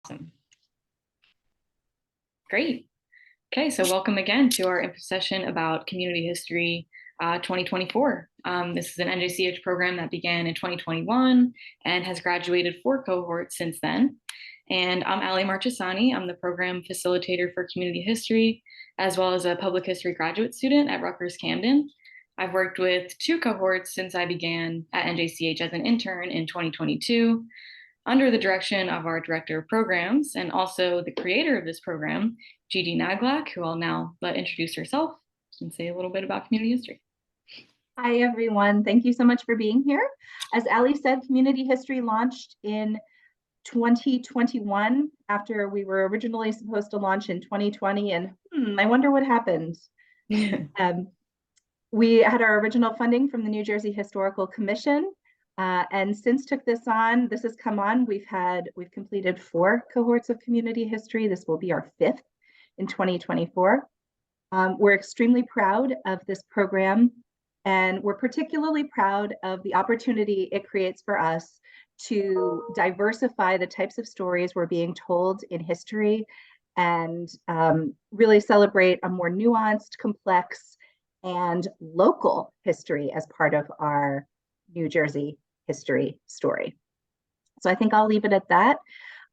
Awesome. Great. Okay, so welcome again to our info session about Community History 2024. This is an NJCH program that began in 2021 and has graduated 4 cohorts since then. And I'm Ali Marchesani. I'm the program facilitator for Community History, as well as a public history graduate student at Rutgers Camden. I've worked with 2 cohorts since I began at NJCH as an intern in 2022, under the direction of our director of programs and also the creator of this program, Gigi Naglak, who I'll now let introduce herself and say a little bit about community history. Hi, everyone. Thank you so much for being here. As Ali said, community history launched in 2021 after we were originally supposed to launch in 2020, and I wonder what happened. We had our original funding from the New Jersey Historical Commission, and since this has come on, we've completed 4 cohorts of community history. This will be our 5th in 2024. We're extremely proud of this program, and we're particularly proud of the opportunity it creates for us to diversify the types of stories we're being told in history and really celebrate a more nuanced, complex, and local history as part of our New Jersey history story. So I think I'll leave it at that.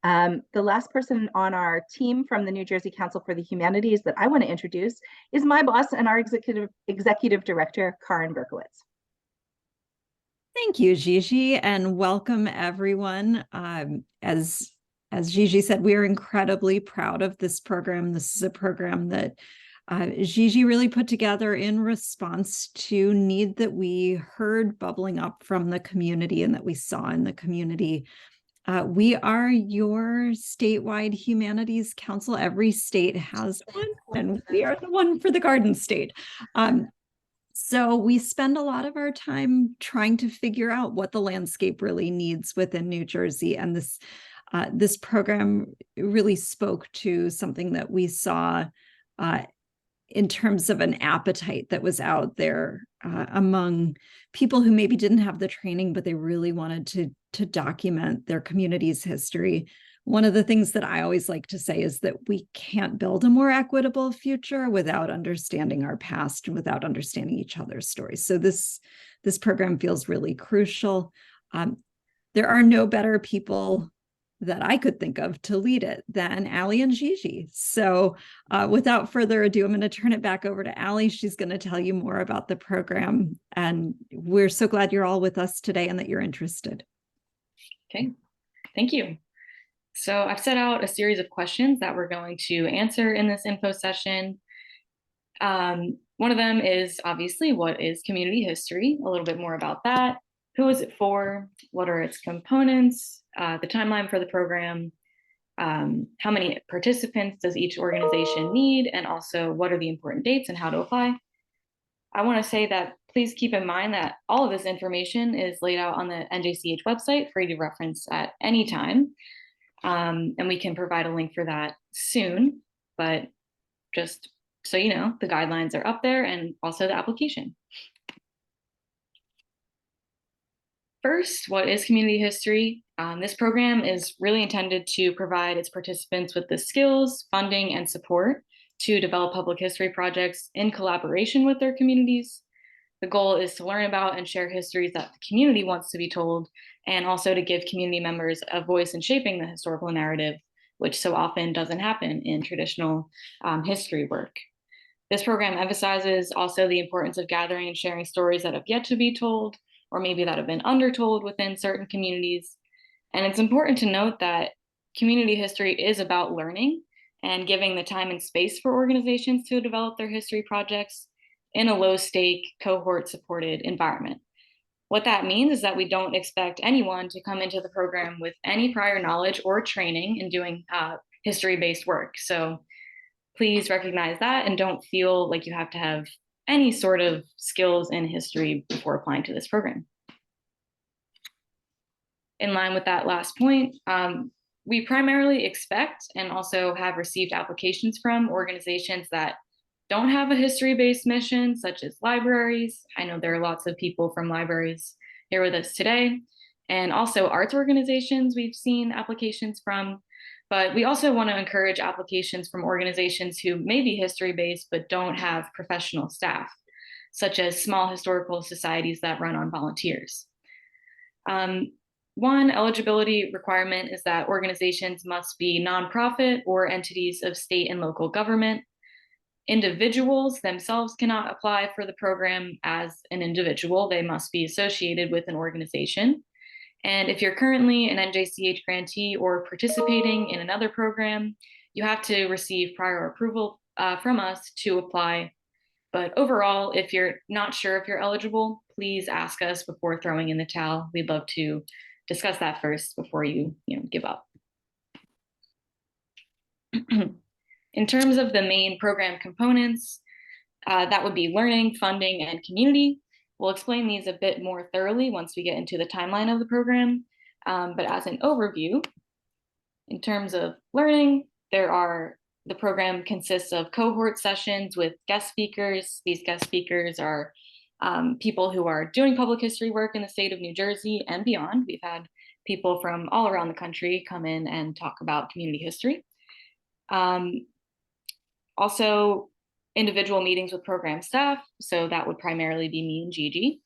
The last person on our team from the New Jersey Council for the Humanities that I want to introduce is my boss and our executive director, Karin Berkowitz. Thank you, Gigi, and welcome everyone. As Gigi said, we are incredibly proud of this program. This is a program that Gigi really put together in response to need that we heard bubbling up from the community and that we saw in the community. We are your statewide humanities council. Every state has one, and we are the one for the Garden State. So we spend a lot of our time trying to figure out what the landscape really needs within New Jersey. And this program really spoke to something that we saw in terms of an appetite that was out there among people who maybe didn't have the training, but they really wanted to document their community's history. One of the things that I always like to say is that we can't build a more equitable future without understanding our past and without understanding each other's stories. So this program feels really crucial. There are no better people that I could think of to lead it than Ali and Gigi. So without further ado, I'm going to turn it back over to Ali. She's going to tell you more about the program. And we're so glad you're all with us today and that you're interested. Okay, thank you. So I've set out a series of questions that we're going to answer in this info session. One of them is obviously, what is community history? A little bit more about that. Who is it for? What are its components? The timeline for the program? How many participants does each organization need? And also, what are the important dates and how to apply? I want to say that please keep in mind that all of this information is laid out on the NJCH website for you to reference at any time. And we can provide a link for that soon, but just so you know, the guidelines are up there and also the application. First, what is community history? This program is really intended to provide its participants with the skills, funding, and support to develop public history projects in collaboration with their communities. The goal is to learn about and share histories that the community wants to be told, and also to give community members a voice in shaping the historical narrative, which so often doesn't happen in traditional history work. This program emphasizes also the importance of gathering and sharing stories that have yet to be told, or maybe that have been undertold within certain communities. And it's important to note that community history is about learning and giving the time and space for organizations to develop their history projects in a low-stake, cohort-supported environment. What that means is that we don't expect anyone to come into the program with any prior knowledge or training in doing history-based work. So please recognize that and don't feel like you have to have any sort of skills in history before applying to this program. In line with that last point, we primarily expect and also have received applications from organizations that don't have a history-based mission, such as libraries. I know there are lots of people from libraries here with us today. And also arts organizations we've seen applications from, But we also want to encourage applications from organizations who may be history-based but don't have professional staff, such as small historical societies that run on volunteers. One eligibility requirement is that organizations must be nonprofit or entities of state and local government. Individuals themselves cannot apply for the program as an individual. They must be associated with an organization. And if you're currently an NJCH grantee or participating in another program, you have to receive prior approval from us to apply. But overall, if you're not sure if you're eligible, please ask us before throwing in the towel. We'd love to discuss that first before you give up. In terms of the main program components, that would be learning, funding, and community. We'll explain these a bit more thoroughly once we get into the timeline of the program. But as an overview, in terms of learning, the program consists of cohort sessions with guest speakers. These guest speakers are people who are doing public history work in the state of New Jersey and beyond. We've had people from all around the country come in and talk about community history. Also, individual meetings with program staff. So that would primarily be me and Gigi.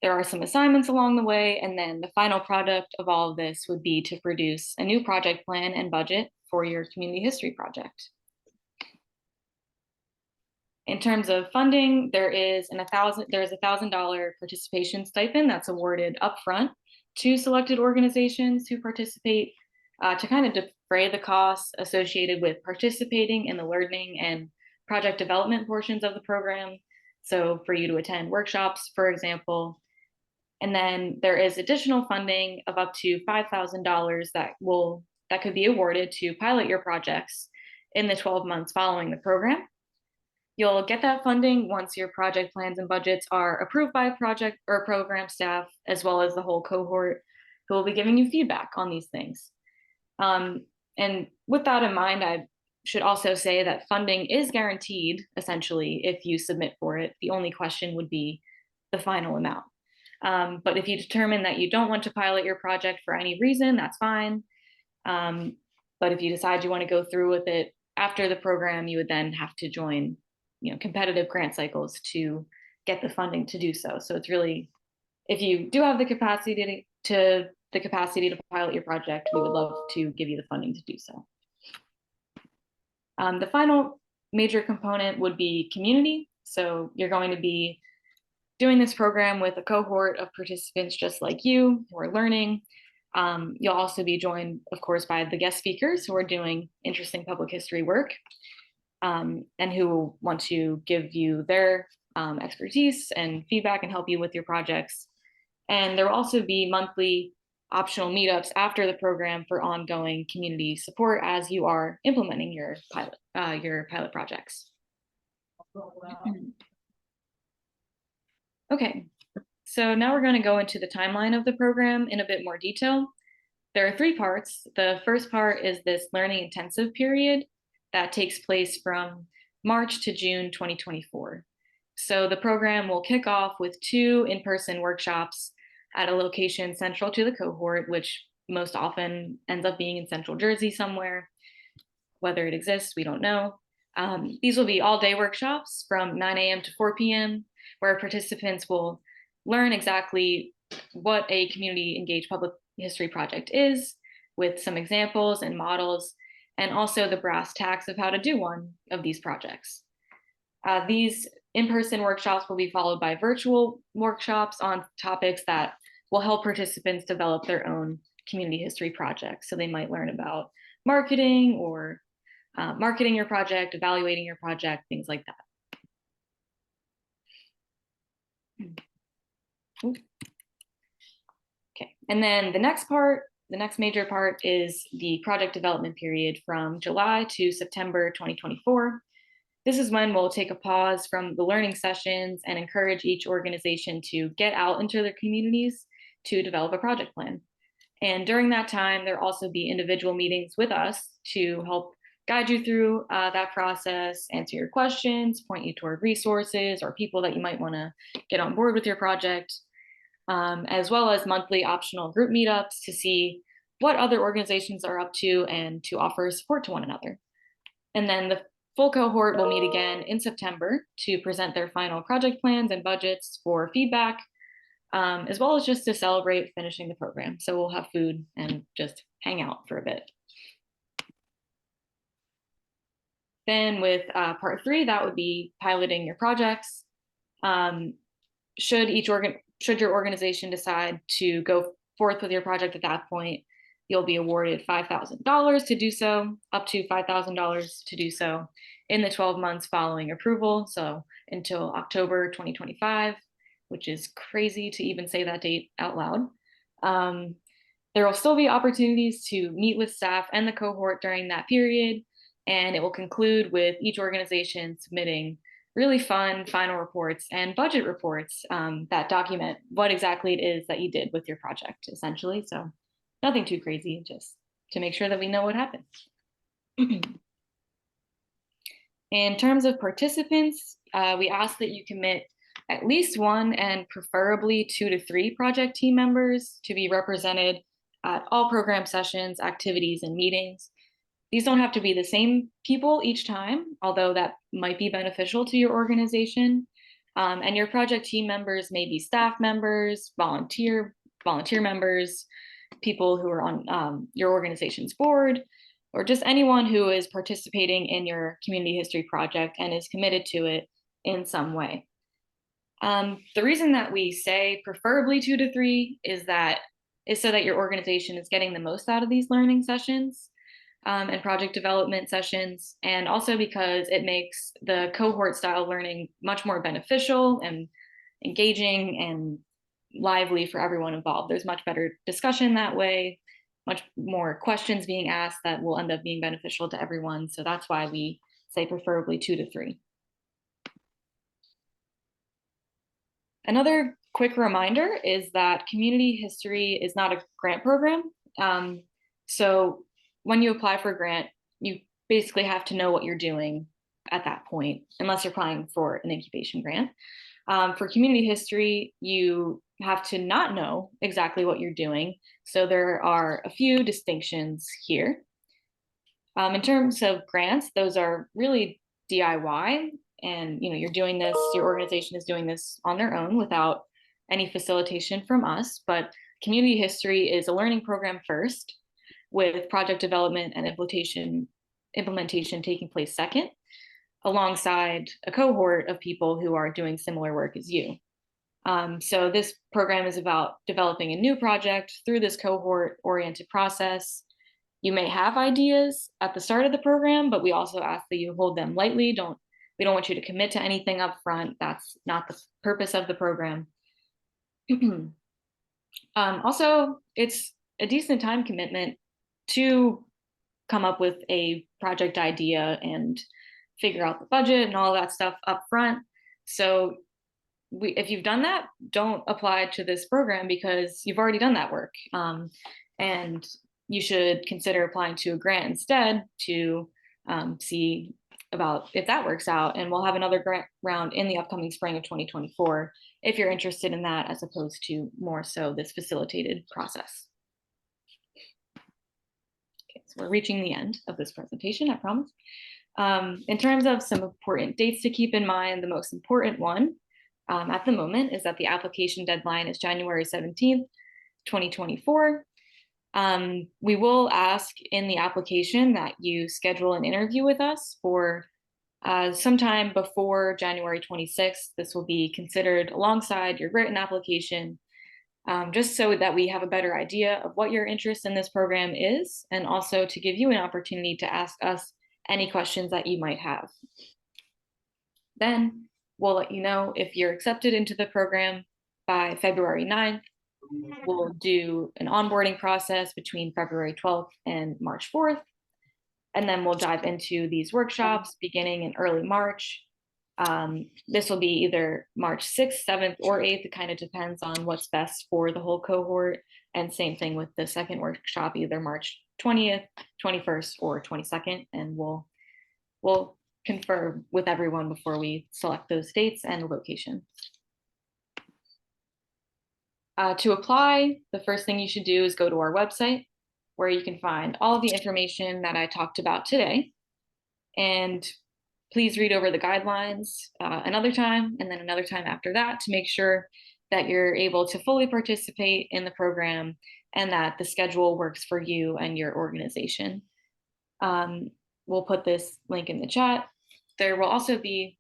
There are some assignments along the way, and then the final product of all of this would be to produce a new project plan and budget for your community history project. In terms of funding, there is a $1,000 participation stipend that's awarded upfront to selected organizations who participate to kind of defray the costs associated with participating in the learning and project development portions of the program. So for you to attend workshops, for example. And then there is additional funding of up to $5,000 that could be awarded to pilot your projects in the 12 months following the program. You'll get that funding once your project plans and budgets are approved by project or program staff, as well as the whole cohort, who will be giving you feedback on these things. And with that in mind, I should also say that funding is guaranteed, essentially, if you submit for it. The only question would be the final amount. But if you determine that you don't want to pilot your project for any reason, that's fine. But if you decide you want to go through with it after the program, you would then have to join competitive grant cycles to get the funding to do so. So it's really, if you do have the capacity to pilot your project, we would love to give you the funding to do so. The final major component would be community. So you're going to be doing this program with a cohort of participants just like you who are learning. You'll also be joined, of course, by the guest speakers who are doing interesting public history work and who want to give you their expertise and feedback and help you with your projects. And there will also be monthly optional meetups after the program for ongoing community support as you are implementing your pilot projects. Okay, so now we're going to go into the timeline of the program in a bit more detail. There are 3 parts. The first part is this learning intensive period that takes place from March to June 2024. So the program will kick off with 2 in-person workshops at a location central to the cohort, which most often ends up being in Central Jersey somewhere. Whether it exists, we don't know. These will be all-day workshops from 9 a.m. to 4 p.m., where participants will learn exactly what a community engaged public history project is, with some examples and models, and also the brass tacks of how to do one of these projects. These in-person workshops will be followed by virtual workshops on topics that will help participants develop their own community history projects. So they might learn about marketing or marketing your project, evaluating your project, things like that. Okay, and then the next major part is the project development period from July to September 2024. This is when we'll take a pause from the learning sessions and encourage each organization to get out into their communities to develop a project plan. And during that time, there'll also be individual meetings with us to help guide you through that process, answer your questions, point you toward resources or people that you might want to get on board with your project, as well as monthly optional group meetups to see what other organizations are up to and to offer support to one another. And then the full cohort will meet again in September to present their final project plans and budgets for feedback, as well as just to celebrate finishing the program. So we'll have food and just hang out for a bit. Then with part 3, that would be piloting your projects. Should your organization decide to go forth with your project at that point, you'll be awarded $5,000 to do so, up to $5,000 to do so in the 12 months following approval. So until October 2025, which is crazy to even say that date out loud. There will still be opportunities to meet with staff and the cohort during that period, and it will conclude with each organization submitting really fun final reports and budget reports that document what exactly it is that you did with your project, essentially. So nothing too crazy, just to make sure that we know what happened. In terms of participants, we ask that you commit at least 1 and preferably 2 to 3 project team members to be represented at all program sessions, activities, and meetings. These don't have to be the same people each time, although that might be beneficial to your organization. And your project team members may be staff members, volunteer members, people who are on your organization's board, or just anyone who is participating in your community history project and is committed to it in some way. The reason that we say preferably 2 to 3 is so that your organization is getting the most out of these learning sessions and project development sessions, and also because it makes the cohort style learning much more beneficial and engaging and lively for everyone involved. There's much better discussion that way, much more questions being asked that will end up being beneficial to everyone. So that's why we say preferably 2 to 3. Another quick reminder is that community history is not a grant program. So when you apply for a grant, you basically have to know what you're doing at that point, unless you're applying for an incubation grant. For community history, you have to not know exactly what you're doing. So there are a few distinctions here. In terms of grants, those are really DIY, and you're doing this, your organization is doing this on their own without any facilitation from us. But community history is a learning program first, with project development and implementation taking place second, alongside a cohort of people who are doing similar work as you. So this program is about developing a new project through this cohort-oriented process. You may have ideas at the start of the program, but we also ask that you hold them lightly. We don't want you to commit to anything up front. That's not the purpose of the program. Also, it's a decent time commitment to come up with a project idea and figure out the budget and all that stuff up front. So if you've done that, don't apply to this program because you've already done that work. And you should consider applying to a grant instead to see about if that works out. And we'll have another grant round in the upcoming spring of 2024 if you're interested in that, as opposed to more so this facilitated process. Okay, so we're reaching the end of this presentation, I promise. In terms of some important dates to keep in mind, the most important one at the moment is that the application deadline is January 17th, 2024. We will ask in the application that you schedule an interview with us for sometime before January 26th. This will be considered alongside your written application, just so that we have a better idea of what your interest in this program is, and also to give you an opportunity to ask us any questions that you might have. Then we'll let you know if you're accepted into the program by February 9th. We'll do an onboarding process between February 12th and March 4th. And then we'll dive into these workshops beginning in early March. This will be either March 6th, 7th, or 8th. It kind of depends on what's best for the whole cohort. And same thing with the second workshop, either March 20th, 21st, or 22nd. And we'll confirm with everyone before we select those dates and location. To apply, the first thing you should do is go to our website. where you can find all of the information that I talked about today. And please read over the guidelines another time and then another time after that to make sure that you're able to fully participate in the program and that the schedule works for you and your organization. We'll put this link in the chat. There will also be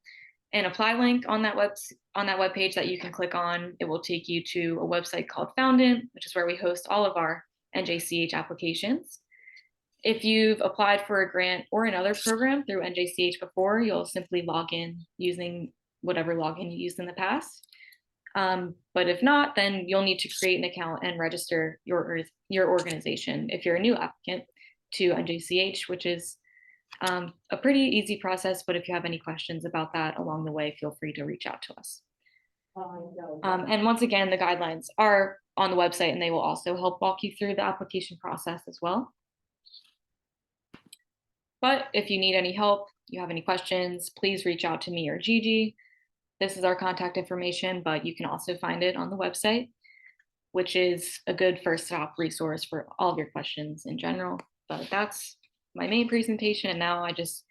an apply link on that webpage that you can click on. It will take you to a website called Foundant, which is where we host all of our NJCH applications. If you've applied for a grant or another program through NJCH before, you'll simply log in using whatever login you used in the past. But if not, then you'll need to create an account and register your organization if you're a new applicant to NJCH, which is a pretty easy process. But if you have any questions about that along the way, feel free to reach out to us. And once again, the guidelines are on the website and they will also help walk you through the application process as well. But if you need any help, you have any questions, please reach out to me or Gigi. This is our contact information, but you can also find it on the website, which is a good first stop resource for all of your questions in general. But that's my main presentation. And now I just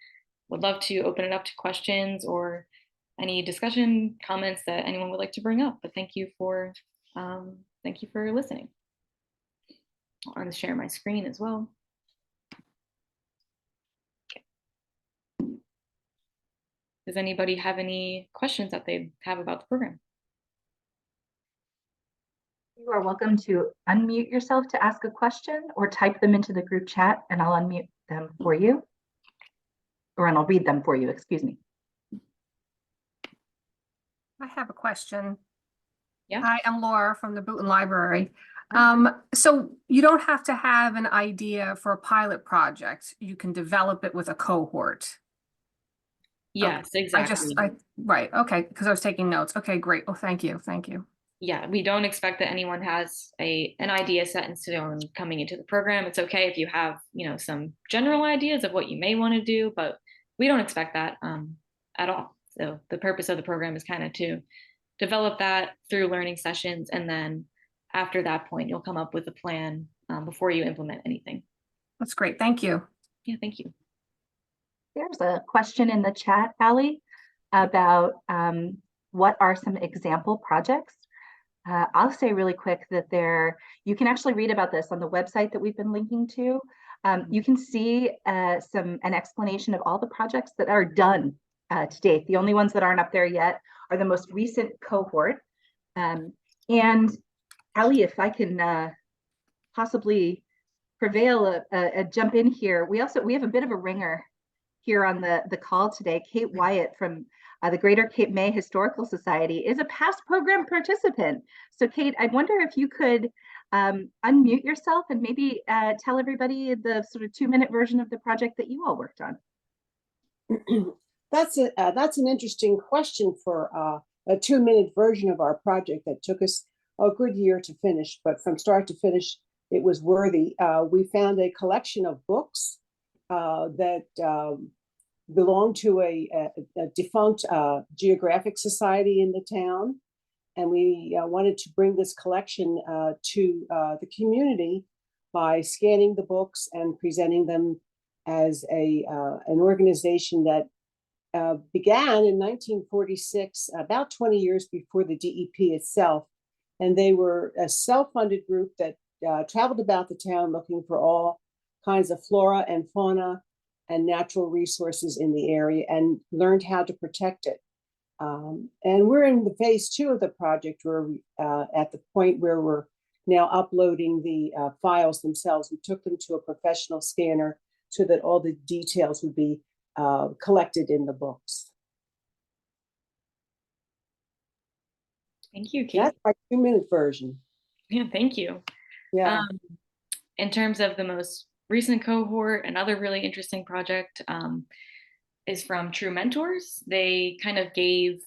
would love to open it up to questions or any discussion comments that anyone would like to bring up. But thank you for listening. I'm going to share my screen as well. Does anybody have any questions that they have about the program? You are welcome to unmute yourself to ask a question or type them into the group chat and I'll unmute them for you. Or and I'll read them for you, excuse me. I have a question. Yeah. Hi, I'm Laura from the Booton Library. So you don't have to have an idea for a pilot project. You can develop it with a cohort. Yes, Okay. exactly. Right. Okay. Because I was taking notes. Okay, great. Oh, thank you. Thank you. Yeah, we don't expect that anyone has an idea set in stone coming into the program. It's okay if you have, some general ideas of what you may want to do, but we don't expect that at all. So the purpose of the program is kind of to develop that through learning sessions. And then after that point, you'll come up with a plan before you implement anything. That's great. Thank you. Yeah, thank you. There's a question in the chat, Allie, about what are some example projects. I'll say really quick that you can actually read about this on the website that we've been linking to. You can see an explanation of all the projects that are done to date. The only ones that aren't up there yet are the most recent cohort. And Allie, if I can possibly prevail a jump in here, we have a bit of a ringer here on the call today. Kate Wyatt from the Greater Cape May Historical Society is a past program participant. So Kate, I wonder if you could unmute yourself and maybe tell everybody the sort of 2-minute version of the project that you all worked on. That's an interesting question for a 2-minute version of our project that took us a good year to finish, but from start to finish, it was worthy. We found a collection of books that belonged to a defunct geographic society in the town. And we wanted to bring this collection to the community by scanning the books and presenting them as an organization that began in 1946, about 20 years before the DEP itself. And they were a self-funded group that traveled about the town looking for all kinds of flora and fauna and natural resources in the area and learned how to protect it. And we're in the phase 2 of the project where we, at the point where we're now uploading the files themselves. We took them to a professional scanner so that all the details would be collected in the books. Thank you, Kate. That's my 2-minute version. Yeah, thank you. Yeah. In terms of the most recent cohort, another really interesting project is from True Mentors. They kind of gave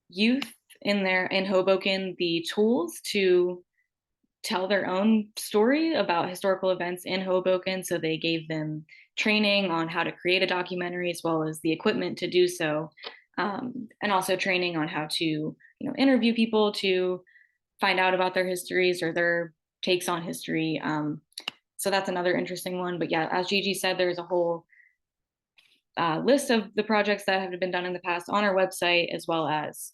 youth in Hoboken the tools to tell their own story about historical events in Hoboken. So they gave them training on how to create a documentary as well as the equipment to do so, and also training on how to interview people to find out about their histories or their takes on history. So that's another interesting one. But yeah, as Gigi said, there's a whole list of the projects that have been done in the past on our website, as well as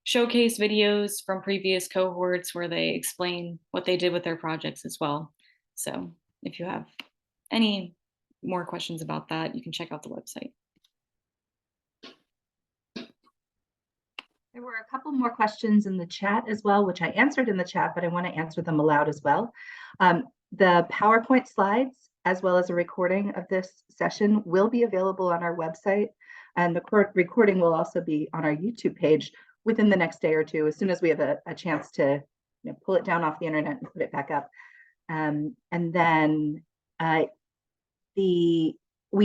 showcase videos from previous cohorts where they explain what they did with their projects as well. So if you have any more questions about that, you can check out the website. There were a couple more questions in the chat as well, which I answered in the chat, but I want to answer them aloud as well. The PowerPoint slides, as well as a recording of this session, will be available on our website, and the recording will also be on our YouTube page within the next day or two, as soon as we have a chance to pull it down off the internet and put it back up. And then we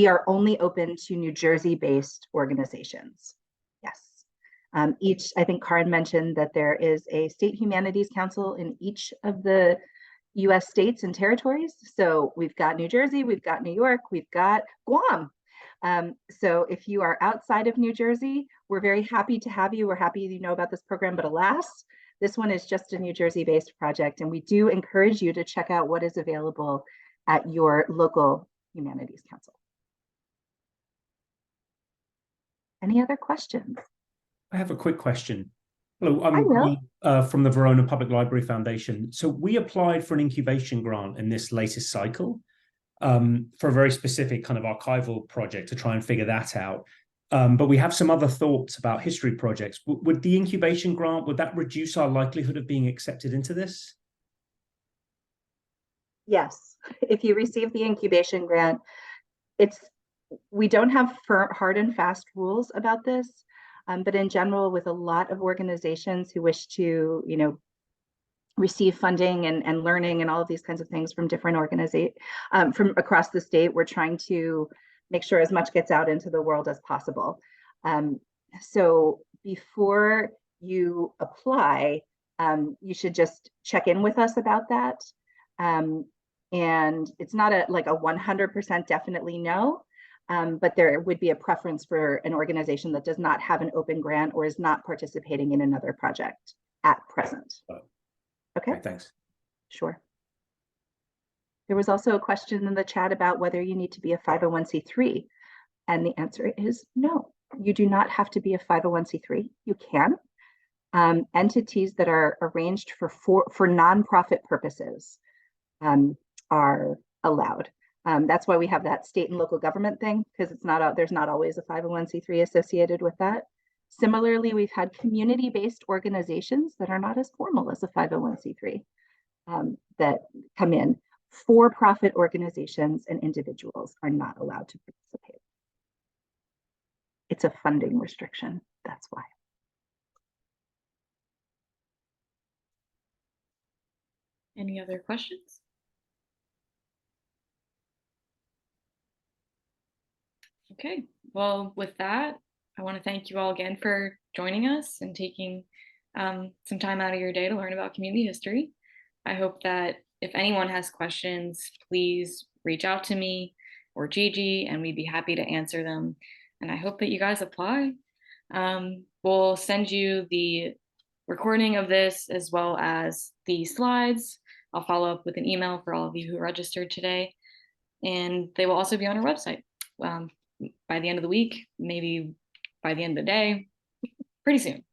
are only open to New Jersey-based organizations. Yes. I think Karin mentioned that there is a state humanities council in each of the US states and territories. So we've got New Jersey, we've got New York, we've got Guam. So if you are outside of New Jersey, we're very happy to have you. We're happy you know about this program, but alas, this one is just a New Jersey-based project. And we do encourage you to check out what is available at your local humanities council. Any other questions? I have a quick question. Hello, I'm from the Verona Public Library Foundation. So we applied for an incubation grant in this latest cycle for a very specific kind of archival project to try and figure that out. But we have some other thoughts about history projects. Would the incubation grant, would that reduce our likelihood of being accepted into this? Yes, if you receive the incubation grant, we don't have hard and fast rules about this. But in general, with a lot of organizations who wish to, receive funding and learning and all of these kinds of things from different organizations from across the state, we're trying to make sure as much gets out into the world as possible. So before you apply, you should just check in with us about that. And it's not like a 100% definitely no. But there would be a preference for an organization that does not have an open grant or is not participating in another project at present. Okay, thanks. Sure. There was also a question in the chat about whether you need to be a 501c3. And the answer is no, you do not have to be a 501c3. You can. Entities that are arranged for nonprofit purposes are allowed. That's why we have that state and local government thing, because there's not always a 501c3 associated with that. Similarly, we've had community-based organizations that are not as formal as a 501c3 that come in. For-profit organizations and individuals are not allowed to participate. It's a funding restriction, that's why. Any other questions? Okay, well, with that, I want to thank you all again for joining us and taking some time out of your day to learn about community history. I hope that if anyone has questions, please reach out to me or Gigi, and we'd be happy to answer them. And I hope that you guys apply. We'll send you the recording of this as well as the slides. I'll follow up with an email for all of you who registered today, and they will also be on our website. By the end of the week, maybe by the end of the day, pretty soon.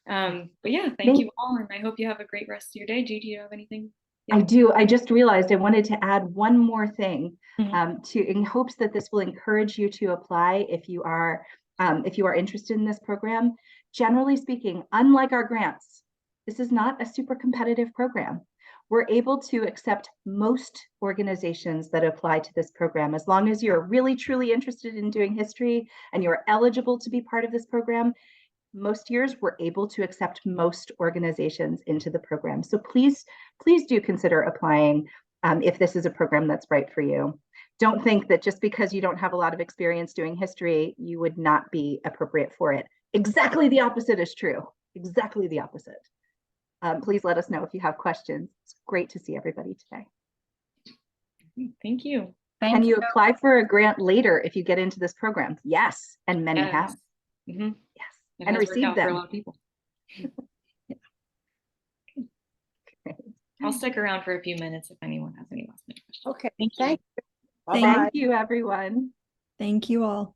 But yeah, thank you all, and I hope you have a great rest of your day. Gigi, do you have anything? Yeah. I do. I just realized I wanted to add one more thing in hopes that this will encourage you to apply if you are interested in this program. Generally speaking, unlike our grants, this is not a super competitive program. We're able to accept most organizations that apply to this program. As long as you're really, truly interested in doing history and you're eligible to be part of this program, most years we're able to accept most organizations into the program. So please do consider applying if this is a program that's right for you. Don't think that just because you don't have a lot of experience doing history, you would not be appropriate for it. Exactly the opposite is true. Exactly the opposite. Please let us know if you have questions. It's great to see everybody today. Thank you. Can you apply for a grant later if you get into this program? Yes, and many have. Mm-hmm. Yes, it and receive them. For a lot of people. Yeah. I'll stick around for a few minutes if anyone has any last minute Okay, Thank you. thank you. Thank Bye-bye. Thank you, everyone. Thank you all.